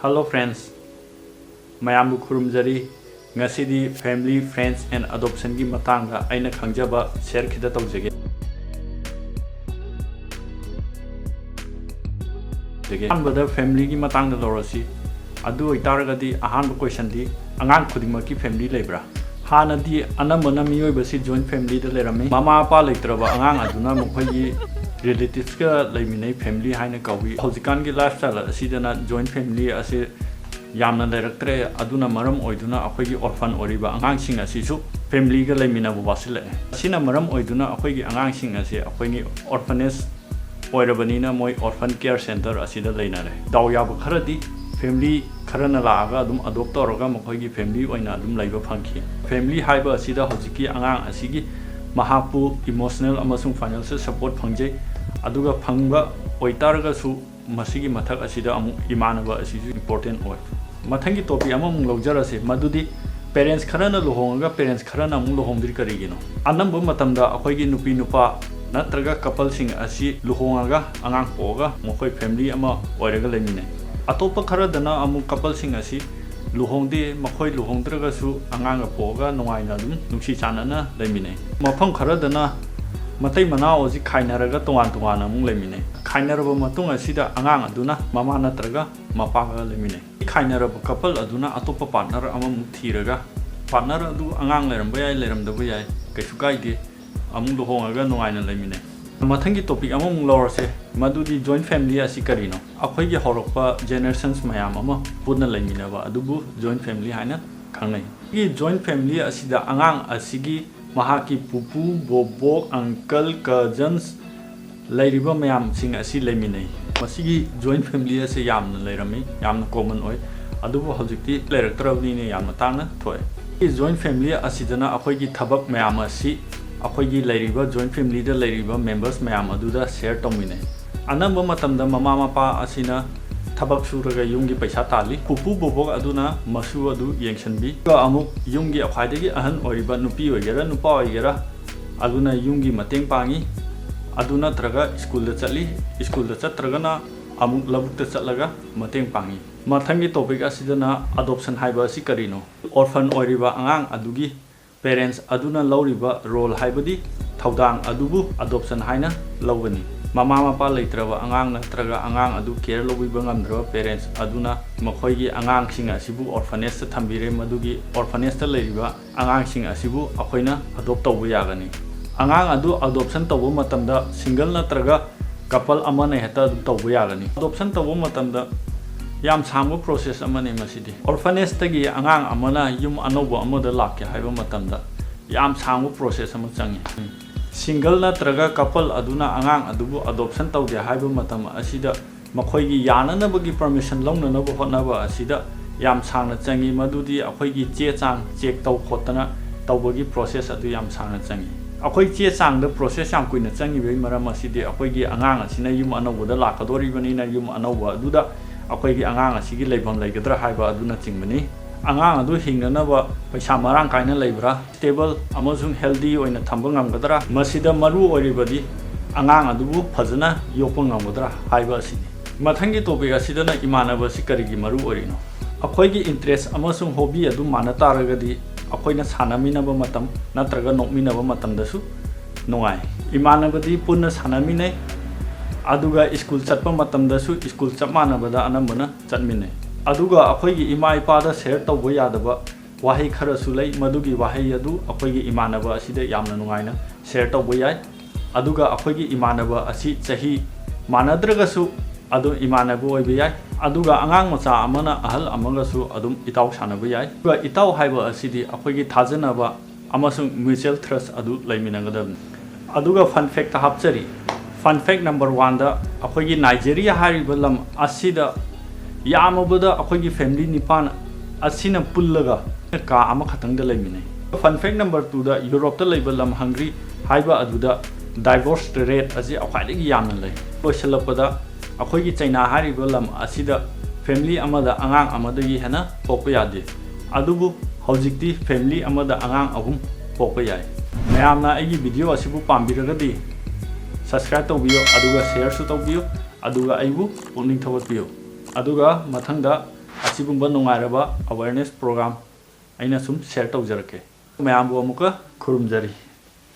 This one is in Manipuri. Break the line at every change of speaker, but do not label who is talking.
Hello friends, mayambu khurumjari ngasidi family friends and adoption gi matanga aina khangjaba share khida tawjage. Hanbra family gi matangda lorasi adu itaragadi ahanba question di angang khudingmaki family lebra. Hanadi anamana miyoibasi joint family da lerame mama apa leitraba angang aduna mokhoi relatives ka leiminai family haina kawi hojikan gi lifestyle asidana joint family ase yamna directre aduna maram oiduna akhoi gi orphan oriba angang sing asisu family ga leimina wasile sina maram oiduna akhoi gi angang sing ase akhoi ni orphanage oirabanina moi orphan care center asida leinare daw yaba kharadi family kharana laaga adum adopt toroga mokhoi gi family oina adum leiba phangki family haiba asida hojiki angang asigi mahapu emotional amasung financial support phangje aduga phangba oitarga su masigi mathak asida amu imanaba asisu important oi mathangi topic amam lawjarase madudi parents kharana lohonga parents kharana amu lohongdri karigino anambu matamda akhoi gi nupi nupa natraga couple sing asi lohonga angang poga mokhoi family ama oiraga lemine atopa kharadana amu couple sing asi luhongde makhoi luhongdraga su anganga poga nongaina dum nungsi chanana lemine mafam kharadana matai mana oji khainaraga tongan tongan amung lemine khainaraba matung asida angang aduna mama natraga mapa ga lemine khainaraba couple aduna atopa partner amam thiraga partner adu angang leramba yai leramdabu yai kaisu kaide amung luhongaga nongaina lemine mathangi topic amung lorse madudi joint family asi karino akhoi gi horokpa generations mayam ama purna leminaba adubu joint family haina khangnai gi joint family asida angang asigi mahaki pupu bobo uncle cousins leiriba mayam sing asi leminai masigi joint family ase yamna leirami yamna common oi adubu hojikti leraktrabni ne yamna tangna thoi gi joint family asidana akhoi gi thabak mayam asi akhoi gi leiriba joint family da leiriba members mayam aduda share tomine anamba matamda mama mapa asina thabak suraga yumgi paisa tali pupu bobok aduna masu adu yengsanbi ga amuk yumgi akhwaidagi ahan oriba nupi oigera nupa oigera aduna yumgi mateng pangi aduna traga school da chali school da chatragana amuk labuk ta chatlaga mateng pangi mathangi topic asidana adoption haiba asi karino orphan oriba angang adugi parents aduna lawriba role haibadi thaudang adubu adoption haina lawani mama mapa leitraba angang natraga angang adu care lobiba ngamdra parents aduna makhoi gi angang sing asibu orphanage ta thambire madugi orphanage ta leiriba angang sing asibu akhoina adopt tawbu yagani angang adu adoption tawbu matamda single natraga couple amane heta tawbu yagani adoption tawbu matamda yam sambu process amane masidi orphanage tagi angang amana yum anobo amoda lakke haiba matamda yam sambu process am changi single natraga couple aduna angang adubu adoption tawde haiba matam asida makhoi gi yananabagi permission launanaba hotnaba asida yam sangna changi madudi akhoi gi che chang check taw khotana tawbagi process adu yam sangna changi akhoi che chang da process yam kuina changi bei maram asidi akhoi gi angang asina yum anobo da lakadori bani na yum anobo aduda akhoi gi angang asigi leibam leigadra haiba aduna chingmani angang adu hinganaba paisa marang kaina leibra stable amazung healthy oina thamba ngamgadra masida maru oribadi angang adubu phajana yokpa ngamgadra haiba asini mathangi topic asidana imanaba sikarigi maru orino akhoi gi interest amasung hobby adu manataragadi akhoina sanaminaba matam natraga nokminaba matam dasu nongai imanabadi punna sanaminai aduga school chatpa matam dasu school chapmanabada anambana chatminai aduga akhoi gi ima ipa da share tawbo yadaba wahei khara sulai madugi wahei adu akhoi gi imanaba asida yamna nungaina share tawbo yai aduga akhoi gi imanaba asi chahi manadraga su adu imanaba oibe yai aduga angang macha amana ahal amaga su adum itaw sanaba yai aduga itaw haiba asidi akhoi gi thajanaba amasung mutual trust adu laiminagadam aduga fun fact ta hapchari fun fact number 1 da akhoi gi Nigeria hariba lam asida yamabada akhoi gi family nipan asina pullaga ka ama khatang da leimine fun fact number 2 da Europe ta leiba lam Hungary haiba aduda divorce rate asi akhwai gi yamna lei loisalapada akhoi gi China hariba lam asida family amada angang amada gi hena pokpa yade adubu hojikti family amada angang ahum pokpa yai mayamna agi video asibu pambiragadi subscribe tawbiyo aduga share su tawbiyo aduga aibu pulning thawatbiyo aduga mathangda ꯑꯁꯤꯒꯨꯝꯕ ꯅꯨꯡꯉꯥꯏꯔꯕ ꯑꯋꯦꯌꯔꯅꯦꯁ ꯄ꯭ꯔꯣꯒ꯭ꯔꯥꯝ ꯑꯩꯅ ꯁꯨꯝ ꯁꯦꯌꯔ ꯇꯧꯖꯔꯛꯀꯦ ꯃꯌꯥꯝꯕꯨ ꯑꯃꯨꯛꯀ ꯈꯨꯔꯨꯝꯖꯔꯤ